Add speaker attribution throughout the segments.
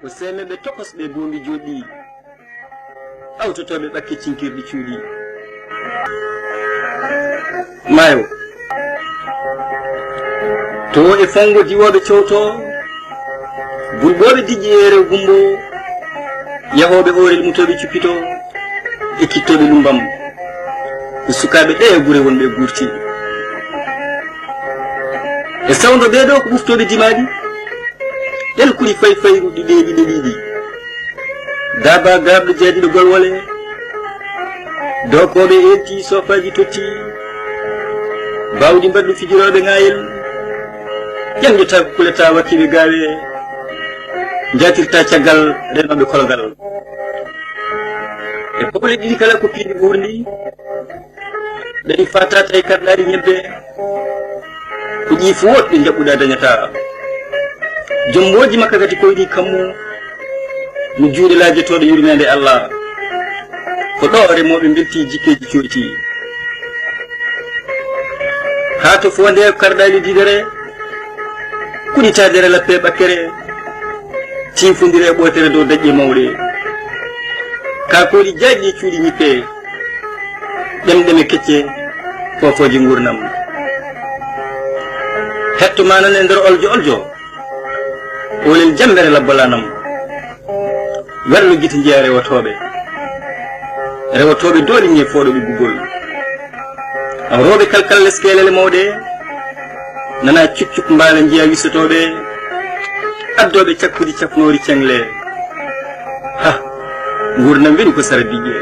Speaker 1: ko semeɓe tokosɓe bondi joɗɗi awtotoɓe ɓakke cinkirɗi cuuɗi maayo to e fongo diwoɓe cowto bulɓoɓe dijji e rew gumbo yahoɓe orel mutoɓe cuppito e kittoɓe lumbam ko sukaɓe ɗe e gure wonɓe gurti e sawdo ɓeɗo ko ɓuftoɓe dimaɗi ɗen kuri fay fayruɗi ɗeɗi ɗeɗiɗi daba garɗo jeeɗiɗo golwole dokoɓe elti sofaji totti bawɗi mbaɗɗu fijiroɓe ngayel ƴamƴota ko kulata wakkiɓe gawe jatirta caggal renoɓe kolgal e poɓle ɗiɗi kala ko piiɗi ɓurdi ɗani fatata e karɗaɗi ñebbe ko ƴiifu woɗɓe jaɓɓuɗa dañata jommoji makka kadi koyɗi kammu no juuɗe laajetoɗo yurmede Allah ko ɗo remoɓe belti jikkeji coyti ha to fonde karɗali didere kuɗitadere lappe ɓakkere tinfodire ɓotere dow daƴƴe mawɗe kakoɗi jaaƴi cuuɗi ñippe ɗemɗeme kecce fofoji gurnam hetto manan e nder oljo oljo olel jambere labbalanam werlo guite jeeya rewotoɓe dooli ñe foɗoɓe gugol awroɓe kalkal leskelele mawɗe nana cuccuk mbaala jiya wisotoɓe addoɓe cakkudi cafnori cengle ha gurdam weɗi ko sara diƴƴe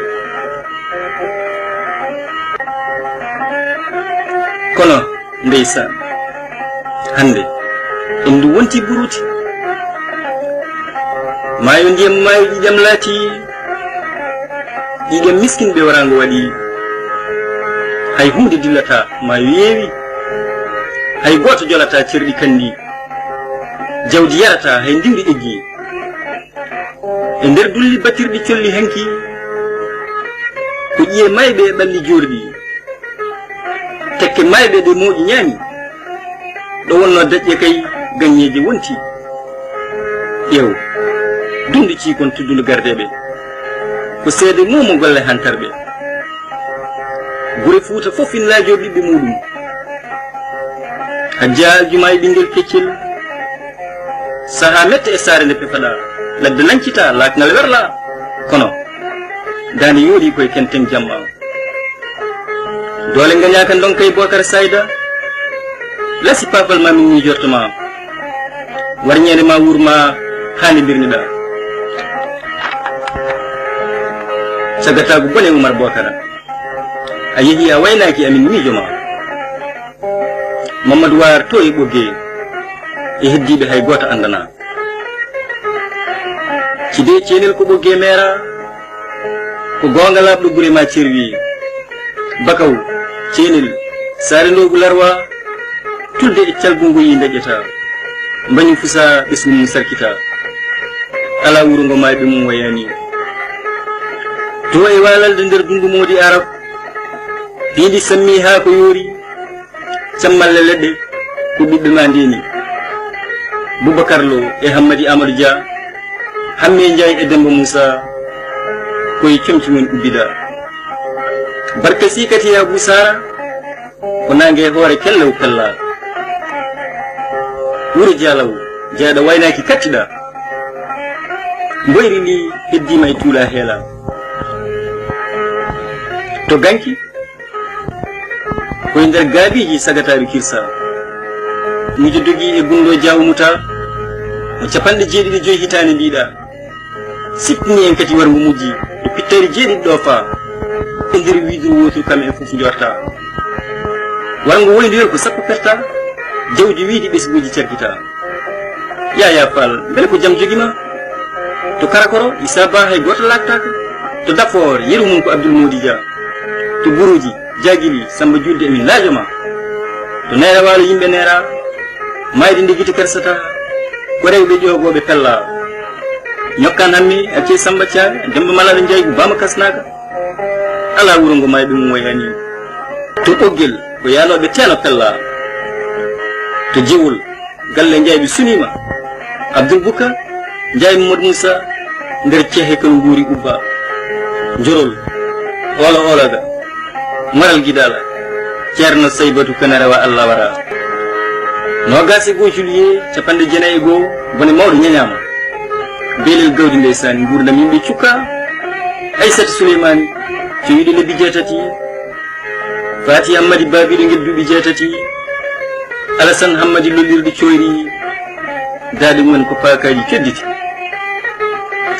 Speaker 1: kono ndeysan hande en ndu wonti buruti maayo ndiyam maayo ƴiƴam laati ƴiƴam miskinɓe warango waɗi hay hunde dillata maayo yeewi hay goto jolata cerɗi kandi jawdi yarata hay ndiwri eggi e nder dulli batirɗi colli hanki ko ƴiye mayɓe e ɓalli jorɗi tekke mayɓe ɗe moƴi ñaami ɗo wonno daƴƴe kay gañeje wonti ƴeew dunde cikon tuddude gardeɓe ko seede momo golle hantarɓe gure fuuta fof ina laajor ɓiɓɓe muɗum hajja aljuma e ɓinguel keccel saaha mette e saare nde pefaɗa ladde lancita laakngal werla kono dande yoori koye kenten jamma doole gañaka donka e Bocar Sayda lasi papal ma min mijortoma warñede ma wurma hani birniɗa sagatago bone Oumar Bocara a yeehi a waynaki amin miijoma Mamadou War to e ɓogge e heddiɓe hay goto andana cide cenel ko ɓogge mera ko gonga labɗo gure ma cerwi bakaw cenel sare ndogu larwa tulde e calgungu yi daƴƴata mbañu fusa ɓesgu mum sarkita ala wuro ngo mayɓe mum wayani to e walalde nder dundu modi arab piidi sammi ha ko yoori cammalle leɗɗe ko ɓiɓɓe ma ndeni Boubacar Lo e Hammadi Amadou Dia hamme Ndiaye e Demba Moussa koye comci men ubbida barka sikati ya Busara ko nangue hoore kellew pella wuro Dialaw jeeɗa waynaki kattiɗa mboyri ndi heddima e tuula heela to ganki koye nder gaabiji sagataɓe kirsa mijo dogi e gundo Diaw Mouta mo capanɗe jeeɗiɗi joyi hitande mbiɗa sippini en kadi warngo mujji e pittari jeeɗiɗi ɗo fa e nder widuru wotoru kam en fof jorta warngo woyndiwer ko sappo perta jawdi wiidi ɓesguji cerkita Yaya Fall beele ko jaam jogima to Karakoro Issa Ba hay goto laktaka to Dafor yeru mum ko Abdoul Mody Dia to Buruji Jagili Samba Julde emin laajoma to Nayra Walo yimɓe nera mayde nde guite kersata ko rewɓe ƴogoɓe pella ñokkan hammi acce Samba Thiaga Demba Malala Ndiaye Bama Kasnaka ala wuro ngo mayɓe mum wayani to ɓoggel ko yaloɓe teeno pella to Jewol galle Ndiaye ɓe sunima Abdoul Bouka Ndiaye Mamadou Moussa nder ceehe kan nguuri ubba jorol ola ga maral gidala ceerno Saybatu kana rewa Allah wara nogasi go juillet capande jenayi go bone mawdo ñañama belel gawdi ndeysaan gurdam yimɓe cukka Aissata Souleymani to yiɗi lebbi jeetati Fati Hammadi Babiɗo ngel duuɓi jeetati Alassane Hammadi lollirde coyri daali mumen ko paakaji kedditi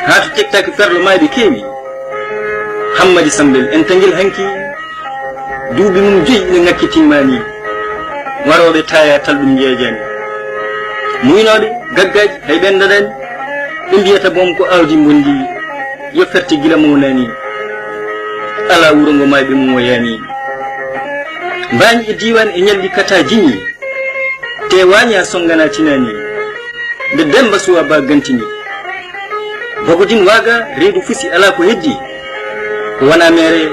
Speaker 1: haa to tektaki ferlo mayɓe keewi Hammadi Sambel en tangel hanki duuɓi mum joyi ine ŋakkitimani waroɓe taya tal ɗum jeejani muynoɓe gaggaji hay ɓen daɗani ɓe mbiyata boom ko awdi bondi yo ferte gila mawnani ala wuro ngo mayɓe mum o yani mbani e diwan e ñalli kata jiñi te waña songana tinani nde Demba Suwa ba gantini bogodin waga reedu fusi ala ko heddi ko wana mere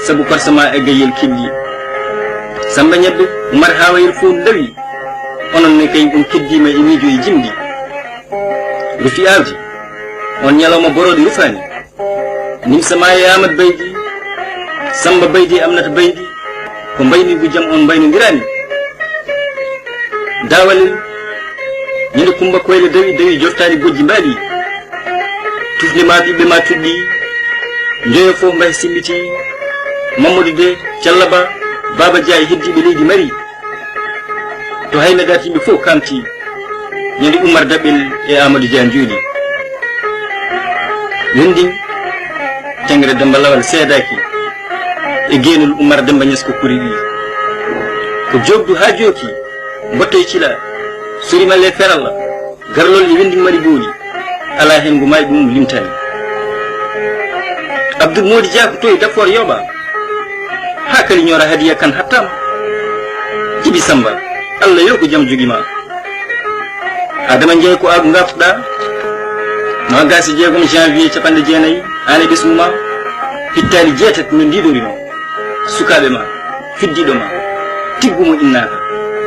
Speaker 1: sabu korsama e gayel killi Samba Ñebbe Umar Hawayel fo lawi onon ne kay on keddima e miijo e jimdi rufi awdi on ñalawma borode rufani nimsa ma e Amad Baydi Samba Baydi Amnata Baydi ko mbayni gu jam on mbaynondirani dawalel ñinde Kumba Koyle dawi joftani bojji mbaɗi tufde ma ɓiɓɓe ma tuɗɗi njoyo fof mbay simmiti Mamadou de Callaba Baba Dia e heddiɓe leydi mari to hay megat yimɓe fof kamti ñande Oumar Daɓɓel e Amadou Dia jooɗi wendin tengre Demba Lawal seedaki e geenol Oumar Demba Niass ko kuri ɗi ko jogdu ha jooki mbotto e cila surimalle feralla garlol e wendi mari booli ala hen ngo mayɓe mum limtani Abdoul Mody Dia ko to e Dafor yoɓa ha kali ñora hadiya kan hattama Jibi Samba Allah yo ko jam jogima Adama Ndiaye ko agu gaftuɗa no gasi 6 janvier capande jeenayyi ane ɓesmuma hittali 7 no ndiɗorino sukaɓe ma fiddiɗo ma tiggumo innaka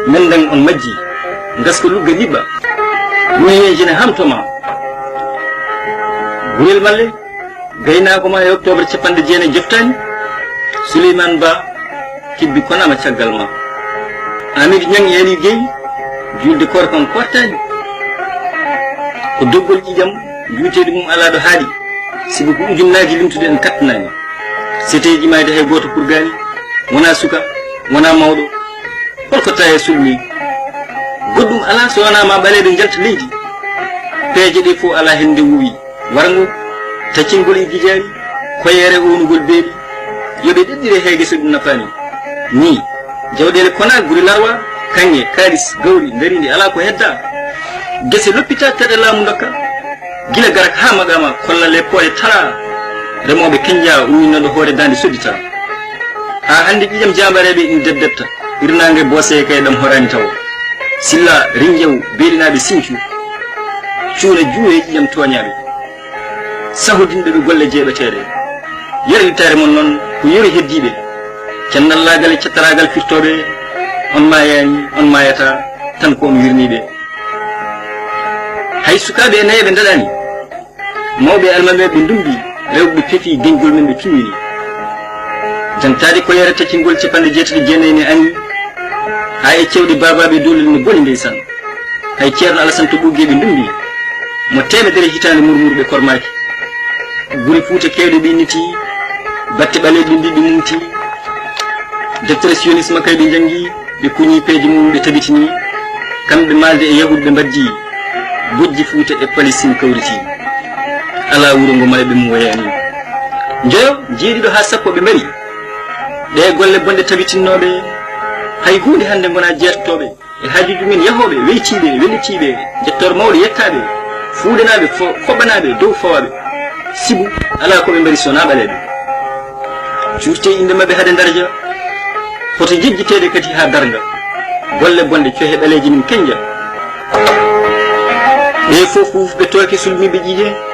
Speaker 1: mendan on majji gasko lugga liɓɓa ɗumejene hamtoma gurel malle gaynako ma e octobre capande jeenayyi joftani Souleymane Ba kibbi konama caggal ma Amidi Ñang yani Gueye julde korkon portani ko doggol ƴiƴam juutede mum ala ɗo haaɗi sibu ko ujunnaji limtude en kattanani seteji mayde hay goto purgani wona suka wona mawɗo holko tawi sulmi goɗɗum ala so wona ma ɓaleɗo jalta leydi peeje ɗe fof ala hen nde wuwi wargo taccingol e guijari koyere onugol beeɗi yoɓe ɗeɗɗire heege so ɗum nafani ni jawɗele kona guri larwa kanŋe kalis gawri darindi ala ko hedda gese loppita taɗe laamu dokka gila garak ha magama kollale poole tara remoɓe kenja umminoɗo hoore dande soddita ha hande ƴiƴam jambareɓe ɗin deddetta irnange boose kay ɗam horani taw silla rinjew beelinaɓe sincu cuuna juuwe ƴiƴam toñaɓe sahudinɓe ɓe golle jeeɓeteɗe yeritare mon noon ko yori heddiɓe cannallagal e cattaragal firtoɓe on mayani on mayata tan ko on wirniɓe hay sukaɓe e nayeɓe daɗani mawɓe almameɓe ndumbi rewɓe peefi deñgol men ɓe tuwini jantade ko yere taccingol capande 7 ne ani ha e cewɗe babaɓe dolel no boni ndeysan hay ceerno Alassane to ɓuggeɓe ndumbi mo temedere hitande murmurɓe kormaki guri Fuuta kewɗe ɓinniti batte ɓaleɗe mbiɓe mumti deftere sionisme kay ɓe jangi ɓe kuñi peeje mum ɓe tabitini kamɓe malde e yahude ɓe mbaddi bojji Fuuta e Palestine kawriti ala wuro ngo mayɓe mum wayani jeeyo jeeɗiɗo ha sappo ɓe mbari ɗe golle bonɗe tabitinnoɓe hay hunde hande gona jeetotoɓe e haajuji men yahoɓe weytiɓe wellitiɓe jettore mawɗo yettaɓe fuuɗanaɓe foɓɓanaɓe dow fawaɓe sibu ala koɓe mbari sona ɓaleɓe curte inde mabɓe haade darja hoto jejjitede kadi ha darga golle bonde cohe ɓaleji min kenja ɓe fof ɓe tooke sulmiɓe ƴiƴe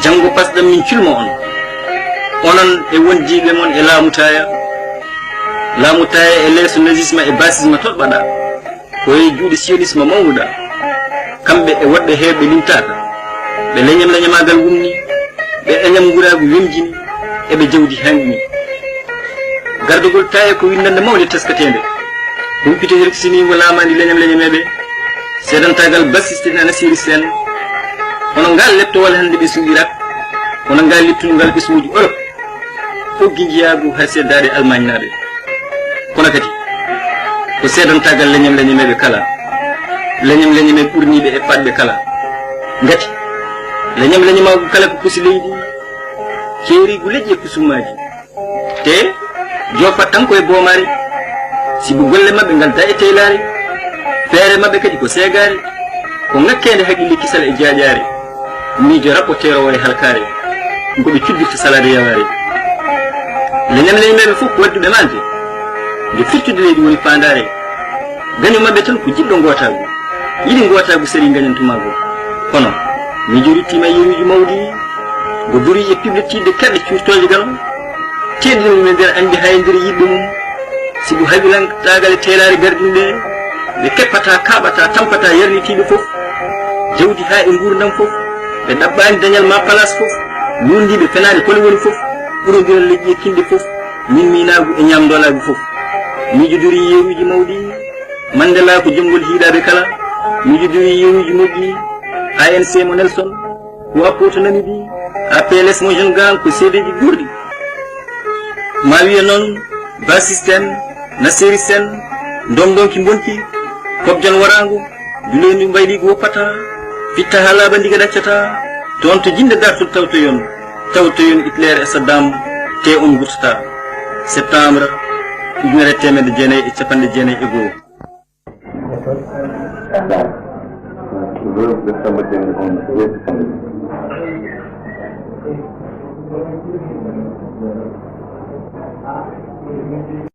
Speaker 1: janggo pasɗam min culmo on onon e wondiɓe mon e laamu taya e leeso nazisme e basisme toɗɓaɗa koye juuɗe sionisme mawnuɗa kamɓe e woɗɓe heɓɓe limtaka ɓe leñamagal wumni ɓe eñam guragu wemjini eɓe jawdi hanni gardugol taye ko windande mawde teskatede humpito herkisinimo lamandi leñameɓe seedantagal basiste na nasiri sen hono ngal leptowal hande ɓe suuɗirat hono ngal liptunogal ɓesmuji Europe foggi jiyagu hay seddade Allemagne naɓe kono kadi ko seedantagal leñameɓe kala leñameɓe ɓurniɓe e paɗɓe kala ngati leñamagu kala ko kusi leydi keerigu leƴƴi e kusumaji te jofat tan koye boomari sibu golle mabɓe ngal da e teylare feere mabɓe kadi ko seegare ko ngakkede haqqille kisal e jaaƴaare miijo rapporteur o e halkare ngoɓe cuddirta salade yaware leñameɓe fof ko wadduɓe mande nde firtude leydi woni fandare gaño mabɓe tan ko jiɗɗo gotagu yiɗi gotagu seri gañantumago kono miijo rittima yeruji mawɗi ngo duri e piɓletide kerɗe curtoje gano teɗinoɗumen nder andi hay nder yiɓɓe mum sibu haɓilantagal e teelare gardinɗe ɓe keppata kaɓata tampata yarnitiɓe fof jawdi ha e gurdam fof ɓe ɗaɓɓani dañal ma place fof lundiɓe fenade kole woni fof ɓuurodiral leƴƴi e kinde fof min minagu e ñamdolagu fof miijo duri yeruji mawɗi Mandela ko jomgol hiiɗaɓe kala miijo duri yeruji moƴƴi ANC mo Nelson ko appoto Namibie APLS mo Jeune Gang ko seedeji gurɗi ma wiya noon basisten naseri sen domdonki bonki kobjan warango dulendi mbayɗi ko woppata fitta ha laaɓa ndiga ɗaccata toon to jinde dartol tawto yon Hitler e Saddam te on gurtata septembre 1991
Speaker 2: December